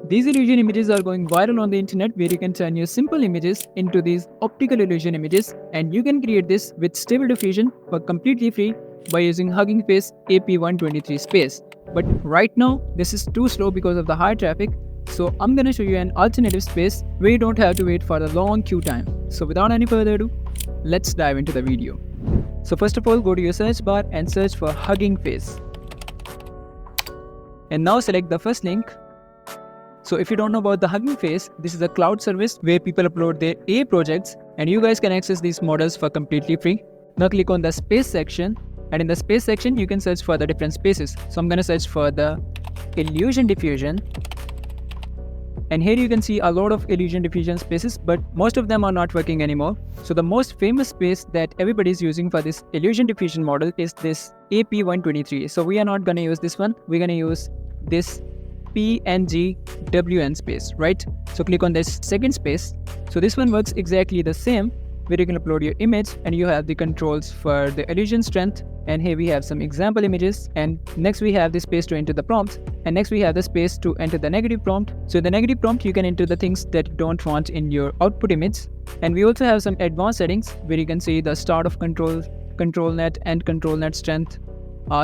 These illusion images are going viral on the internet where you can turn your simple images into these optical illusion images, and you can create this with stable diffusion for completely free by using HuggingFace AP123 space. But right now this is too slow because of the high traffic, so I'm gonna show you an alternative space where you don't have to wait for the long queue time. So without any further ado, let's dive into the video. So first of all, go to your search bar and search for HuggingFace. And now select the first link. So if you don't know about the HuggingFace, this is a cloud service where people upload their AI projects and you guys can access these models for completely free. Now click on the space section, and in the space section you can search for the different spaces. So I'm going to search for the illusion diffusion, and here you can see a lot of illusion diffusion spaces, but most of them are not working anymore. So the most famous space that everybody is using for this illusion diffusion model is this AP123. So we are not going to use this one, we're going to use this PNGWN space, right? So click on this second space. So this one works exactly the same, where you can upload your image and you have the controls for the illusion strength, and here we have some example images, and next we have the space to enter the prompt, and next we have the space to enter the negative prompt. So in the negative prompt you can enter the things that you don't want in your output image, and we also have some advanced settings where you can see the start of control net and control net strength,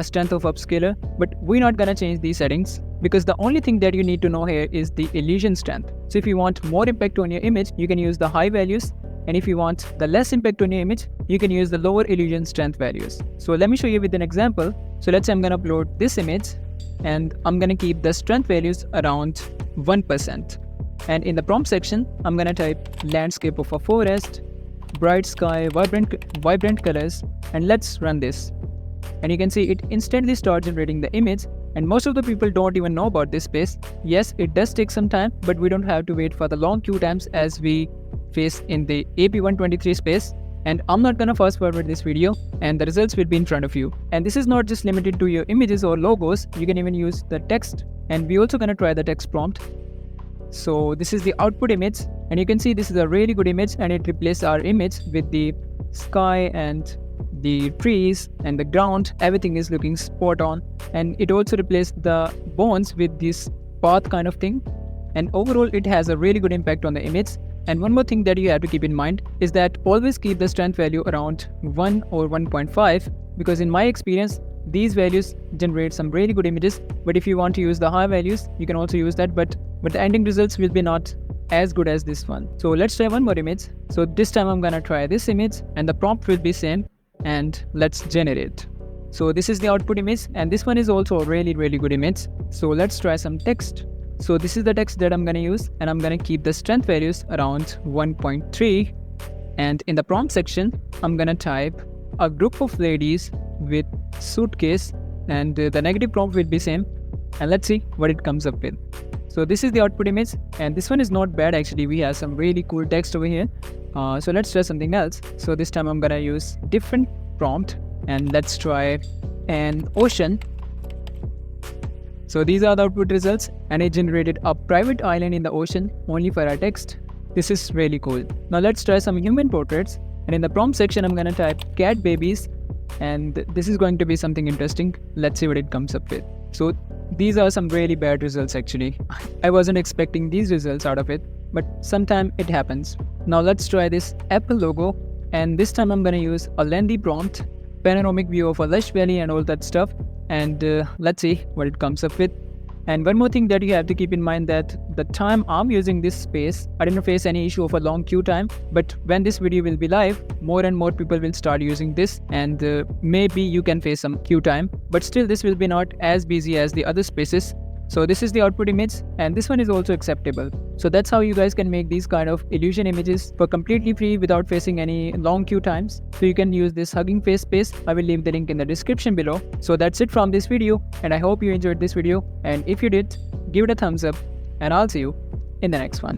strength of upscaler, but we're not gonna change these settings because the only thing that you need to know here is the illusion strength. So if you want more impact on your image, you can use the high values, and if you want the less impact on your image, you can use the lower illusion strength values. So let me show you with an example. So let's say I'm gonna upload this image and I'm gonna keep the strength values around 1%. And in the prompt section, I'm gonna type landscape of a forest, bright sky, vibrant colors, and let's run this. And you can see it instantly starts generating the image, and most of the people don't even know about this space. Yes, it does take some time, but we don't have to wait for the long queue times as we face in the AP123 space. And I'm not gonna fast forward this video, and the results will be in front of you. And this is not just limited to your images or logos, you can even use the text, and we're also gonna try the text prompt. So this is the output image, and you can see this is a really good image, and it replaces our image with the sky and the trees and the ground. Everything is looking spot on, and it also replaced the bones with this path kind of thing, and overall it has a really good impact on the image. And one more thing that you have to keep in mind is that always keep the strength value around 1 or 1.5, because in my experience these values generate some really good images. But if you want to use the high values, you can also use that, but the ending results will be not as good as this one. So let's try one more image. So this time I'm gonna try this image, and the prompt will be same, and let's generate. So this is the output image, and this one is also a really good image. So let's try some text. So this is the text that I'm gonna use, and I'm gonna keep the strength values around 1.3, and in the prompt section I'm gonna type a group of ladies with suitcase, and the negative prompt will be same, and let's see what it comes up with. So this is the output image, and this one is not bad actually. We have some really cool text over here. So let's try something else. So this time I'm gonna use different prompt, and let's try an ocean. So these are the output results, and it generated a private island in the ocean only for our text. This is really cool. Now let's try some human portraits, and in the prompt section I'm gonna type cat babies, and this is going to be something interesting. Let's see what it comes up with. So these are some really bad results actually. I wasn't expecting these results out of it, but sometimes it happens. Now let's try this Apple logo, and this time I'm gonna use a lengthy prompt, panoramic view of a lush valley and all that stuff, and let's see what it comes up with. And one more thing that you have to keep in mind, that the time I'm using this space, I didn't face any issue of a long queue time, but when this video will be live, more and more people will start using this, and maybe you can face some queue time, but still this will be not as busy as the other spaces. So this is the output image, and this one is also acceptable. So that's how you guys can make these kind of illusion images for completely free without facing any long queue times. So you can use this HuggingFace space. I will leave the link in the description below. So that's it from this video, and I hope you enjoyed this video, and if you did, give it a thumbs up, and I'll see you in the next one.